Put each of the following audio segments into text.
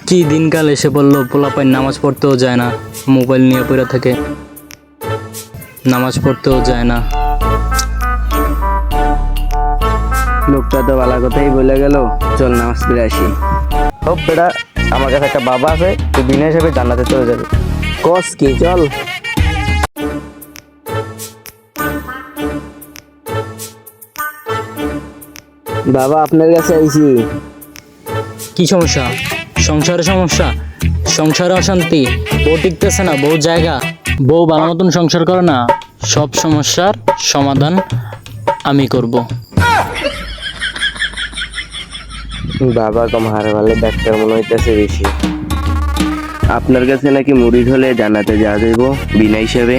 কি দিনকাল এসে পড়লো, পোলাপাইন নামাজ পড়তেও যায় না, মোবাইল নিয়ে পড়ে থাকে, নামাজ পড়তেও যায় না। লোকটা তো ভালো কথাই বলে গেল, চল নামাজ পড়ে আসি। হোক বেটা, আমার কাছে একটা বাবা আছে, তুই বিনা হিসেবে জান্নাতে চলে যাবে। কস কি, চল। বাবা আপনার কাছে আইছি। কি সমস্যা? সংসারে সমস্যা, সংসারে অশান্তি, বউ টিকতেছে না, বউ জায়গা, বউ ভালো মতন সংসার করে না, সব সমস্যার সমাধান আমি করব। বাবা তোমার ভালো ডাক্তার মনে হইতেছে বেশি। আপনার কাছে নাকি মুরিদ হলে জান্নাতে যাওয়া যাইব বিনা হিসেবে।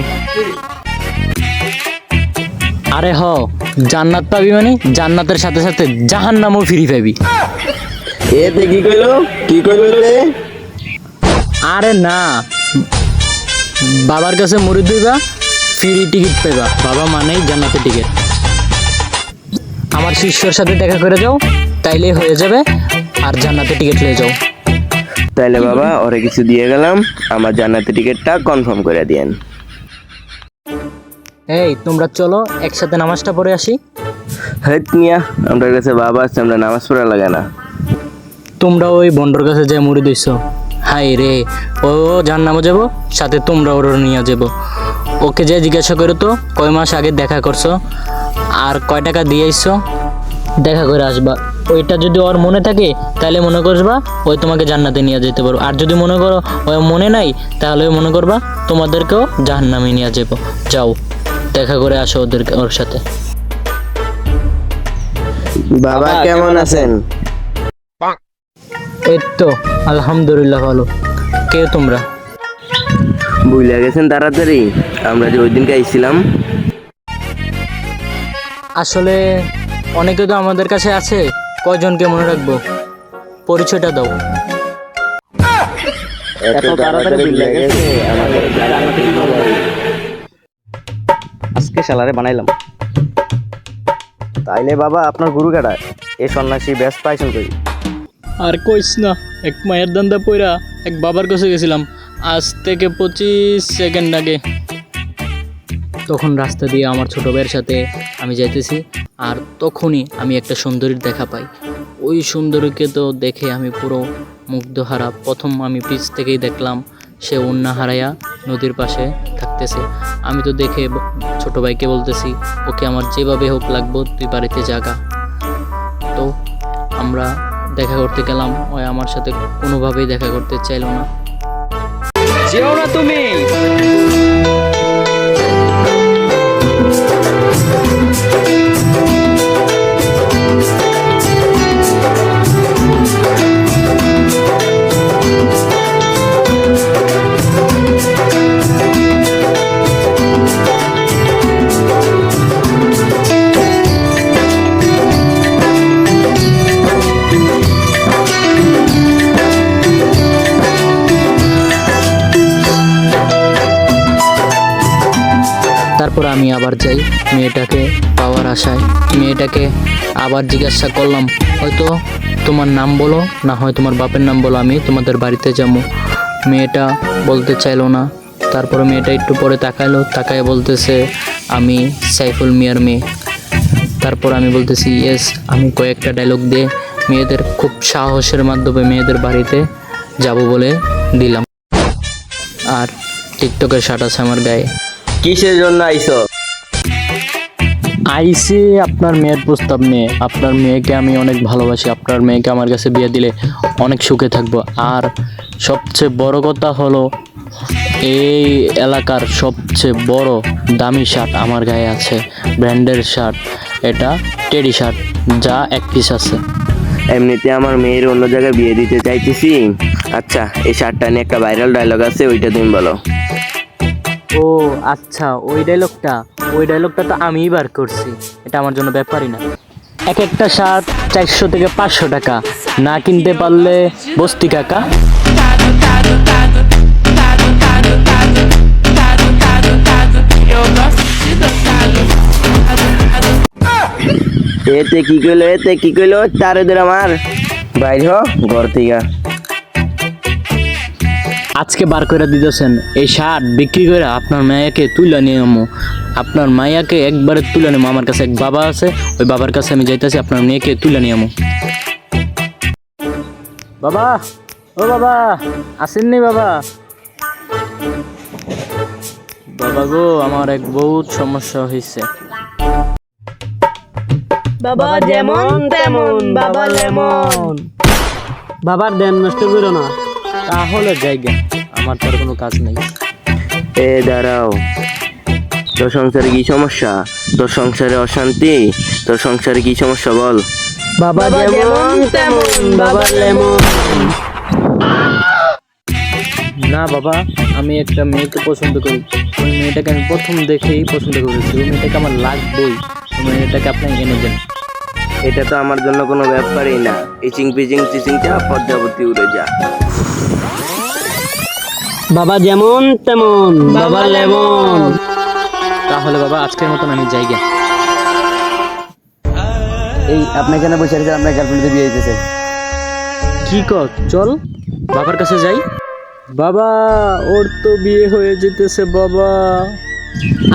আরে হ, জান্নাত পাবি মানে জান্নাতের সাথে সাথে জাহান্নামও ফ্রি পাবি। এতে কি কইলো, কি কইলো রে? আরে না, বাবার কাছে মুড়ি দিবা, ফ্রি টিকিট পেবা। বাবা মানেই জান্নাতের টিকিট। আমার শিষ্যর সাথে দেখা করে যাও, তাইলে হয়ে যাবে, আর জান্নাতের টিকিট নিয়ে যাও। তাইলে বাবা ওরে কিছু দিয়ে গেলাম, আমার জান্নাতের টিকিটটা কনফার্ম করে দিয়েন। এই তোমরা চলো একসাথে নামাজটা পড়ে আসি। হেট মিয়া, আমার কাছে বাবা আছে, আমরা নামাজ পড়া লাগে না। তোমরা ওই বন্ডর কাছে যে মুড়ি দিছো, হাই রে, ও জাহান্নামে যাবো, সাথে তোমরা ওর নিয়ে যাবো। ওকে যে জিজ্ঞাসা করো তো কয় মাস আগে দেখা করছো আর কয় টাকা দিয়ে আইছো, দেখা করে আসবা। ওইটা যদি ওর মনে থাকে তাহলে মনে করবা ওই তোমাকে জান্নাতে নিয়ে যেতে পারো, আর যদি মনে করো ওই মনে নাই তাহলে মনে করবা তোমাদেরকেও জাহান্নামে নিয়ে যাবো। যাও দেখা করে আসো ওর সাথে। বাবা কেমন আছেন? এই তো আলহামদুলিল্লাহ ভালো। কে তোমরা? বুঝলে গেছেন তাড়াতাড়ি, আমরা যে ওই দিনকে আইছিলাম। আসলে অনেকে তো আমাদের কাছে আছে, কয়জনকে মনে রাখবো, পরিচয়টা দাও। এত তাড়াতাড়ি বুঝলে গেছে আমাদের। আজকে শালারে বানাইলাম। তাইলে বাবা আপনার গুরু কাটা, এই সন্ন্যাসী ব্যাস পাইছেন কই? আর কইস না, এক মায়ের দান্দা পইরা এক বাবার কাছে গেছিলাম আজ থেকে 25 সেকেন্ড আগে। তখন রাস্তা দিয়ে আমার ছোট ভাইয়ের সাথে আমি যাইতেছি, আর তখনই আমি একটা সুন্দরীর দেখা পাই। ওই সুন্দরীকে তো দেখে আমি পুরো মুগ্ধহারা। প্রথম আমি পিছ থেকেই দেখলাম সে ওন্না হারাইয়া নদীর পাশে থাকতেছে। আমি তো দেখে ছোট ভাইকে বলতেছি, ওকে আমার যেভাবে হোক লাগবো, তুই বাড়িতে জাগা। তো আমরা দেখা করতে গেলাম, ওই আমার সাথে কোনোভাবেই দেখা করতে চাইলো না। যেও না তুমি। তারপর আমি আবার যাই মেয়েটাকে পাওয়ার আশায়। মেয়েটাকে আবার জিজ্ঞাসা করলাম, হয়তো তোমার নাম বলো, না হয় তোমার বাপের নাম বলো, আমি তোমাদের বাড়িতে যাবো। মেয়েটা বলতে চাইলো না। তারপরে মেয়েটা একটু পরে তাকায় বলতেছে, আমি সাইফুল মিয়ার মেয়ে। তারপর আমি বলতেছি ইয়েস। আমি কয়েকটা ডায়লগ দিয়ে মেয়েদের খুব সাহসের মাধ্যমে মেয়েদের বাড়িতে যাব বলে দিলাম। আর টিকটকের শার্ট আছে আমার গায়ে। কিসের জন্য আইছো? আইসি আপনার মেয়ের প্রস্তাব নিয়ে। আপনার মেয়েকে আমি অনেক ভালোবাসি, আপনার মেয়েকে আমার কাছে বিয়ে দিলে অনেক সুখে থাকবো। আর সবচেয়ে বড় কথা হলো, এই এলাকার সবচেয়ে বড় দামি শার্ট আমার গায়ে আছে, ব্র্যান্ডের শার্ট। এটা টেডি শার্ট, যা এক পিস আছে। এমনিতে আমার মেয়ের অন্য জায়গায় বিয়ে দিতে চাইতেছি। আচ্ছা, এই শার্টটা নিয়ে একটা ভাইরাল ডায়লগ আছে, ওইটা তুমি বলো। ও আচ্ছা, ওই ডায়লগটা তো আমিই বার করছি, এটা আমার জন্য ব্যাপারই না। এক একটা শার্ট 400 থেকে 500 টাকা, না কিনতে পারলে বস্তি কাকা। এতে কি কইলো, তারে দের আমার বাইর হ ঘর থেকে। আজকে বার করে দিতেছেন এই শার্ট বিক্রি করে আপনার মায়াকে তুলে নিয়ে আমো, আপনার মায়াকে একবারে তুলে নেবো। আমার কাছে এক বাবা আছে, ওই বাবার কাছে আমি যাইতেছি আপনার মেয়েকে তুলে নিয়ে আমো। বাবা, ও বাবা, আসেননি বাবা? বাবা গো, আমার এক বহুত সমস্যা হয়েছে। বাবা যেমন তেমন বাবা লেমন। বাবার দেন নষ্ট করো না। তাহলে জায়গা আমার তো আর কোনো কাজ নেই। এ দাঁড়াও, তোর সংসারে কি সমস্যা? তোর সংসারে অশান্তি? তোর সংসারে কি সমস্যা বল? বাবা যেমন তেমন বাবা লেমন। না বাবা, আমি একটা মেয়েকে পছন্দ করি। ওই মেয়েটাকে আমি প্রথম দেখেই পছন্দ করেছি। ওই মেয়েটাকে আমার লাগবেই। ওই মেয়েটাকে আপনি এনে দেন। এটা তো আমার জন্য কোনো ব্যাপারই না। ইচিং পিচিং চিচিং চা পদ্মাবতী উড়ে যা। বাবা যেমন তেমন বাবা লেমন। তাহলে বাবা আজকের মতন আমি জায়গা। এই আপনি এখানে বসে আছেন, আপনার গার্লফ্রেন্ডে বিয়ে হইতেছে। কি কর, চল বাবার কাছে যাই। বাবা, ওর তো বিয়ে হয়ে যেতেছে বাবা।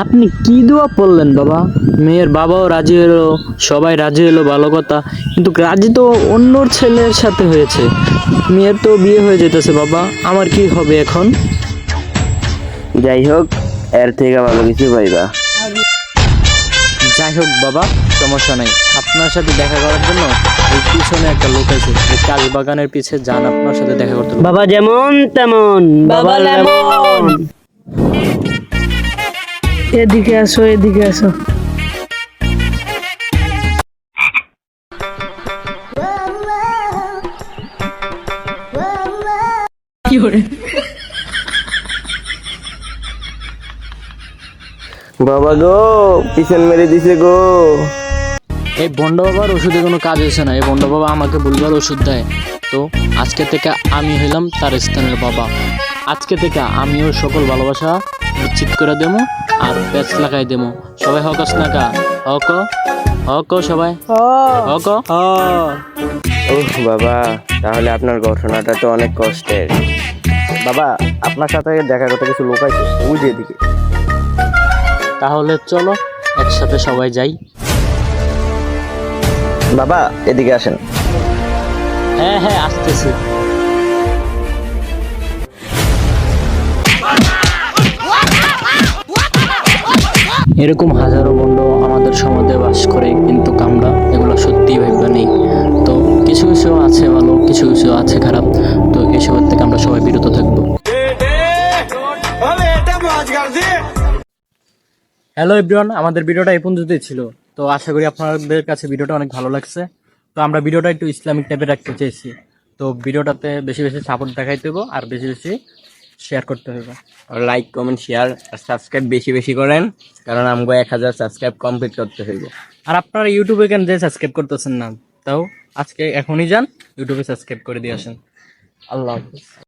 আপনি কি দোয়া পড়লেন বাবা? মেয়ের বাবাও রাজি হলো, সবাই রাজি হলো, ভালো কথা। কিন্তু রাজি তো অন্য ছেলের সাথে হয়েছে। মেয়ের তো বিয়ে হয়ে যেতেছে বাবা, আমার কি হবে এখন? যাই হোক, এর থেকে ভালো কিছু পাইবা। যাই হোক বাবা, সমস্যা নাই। আপনার সাথে দেখা করার জন্য এই পিছনে একটা লোক আছে, এই কাজ বাগানের পিছে যান, আপনার সাথে দেখা করতে। বাবা যেমন তেমন বাবা লেমন। এদিকে আসো, এদিকে আসো। বাবা গো, পিছন মেরে দিছে গো। এই বন্ড বাবার ওষুধে কোনো কাজ হয়েছে না। এই বন্ড বাবা আমাকে ভুলবার ওষুধ দেয়। তো আজকে থেকে আমি হইলাম তার স্থানের বাবা। আজকে থেকে আমিও সকল ভালোবাসা বিচ্ছিত করে দেবো আর প্যাচ লাগাই দেবো। সবাই হকস না কা, হক হক সবাই হক। ওহ বাবা, তাহলে আপনার ঘটনাটা তো অনেক কষ্টের। বাবা আপনার সাথে দেখা করতে কিছু লোক আছে, ওই যে এদিকে। তাহলে চলো একসাথে সবাই যাই। বাবা এদিকে আসেন। হ্যাঁ হ্যাঁ, আসতেছি। এরকম হাজারো বন্ড আমাদের সমাজে বাস করে, কিন্তু আমরা এগুলো সত্যিই ভাববা নেই। তো কিছু কিছু আছে ভালো, কিছু কিছু আছে খারাপ। তো এসবের থেকে আমরা সবাই বিরত থাকবো। হ্যালো এভরিওয়ান, আমাদের ভিডিওটা এই পর্যন্তই ছিল। তো আশা করি আপনাদের কাছে ভিডিওটা অনেক ভালো লাগছে। তো আমরা ভিডিওটা একটু ইসলামিক টাইপের রাখতে চেয়েছি। তো ভিডিওটাতে বেশি বেশি সাপোর্ট দেখাইতে হবে আর বেশি বেশি শেয়ার করতে হবে। লাইক কমেন্ট শেয়ার আর সাবস্ক্রাইব বেশি বেশি করেন, কারণ আমাকে 1000 সাবস্ক্রাইব কমপ্লিট করতে হইব। আর আপনারা ইউটিউবে কেন যে সাবস্ক্রাইব করতেছেন না, তাও আজকে এখনই যান ইউটিউবে সাবস্ক্রাইব করে দিয়ে আসেন। আল্লাহ হাফেজ।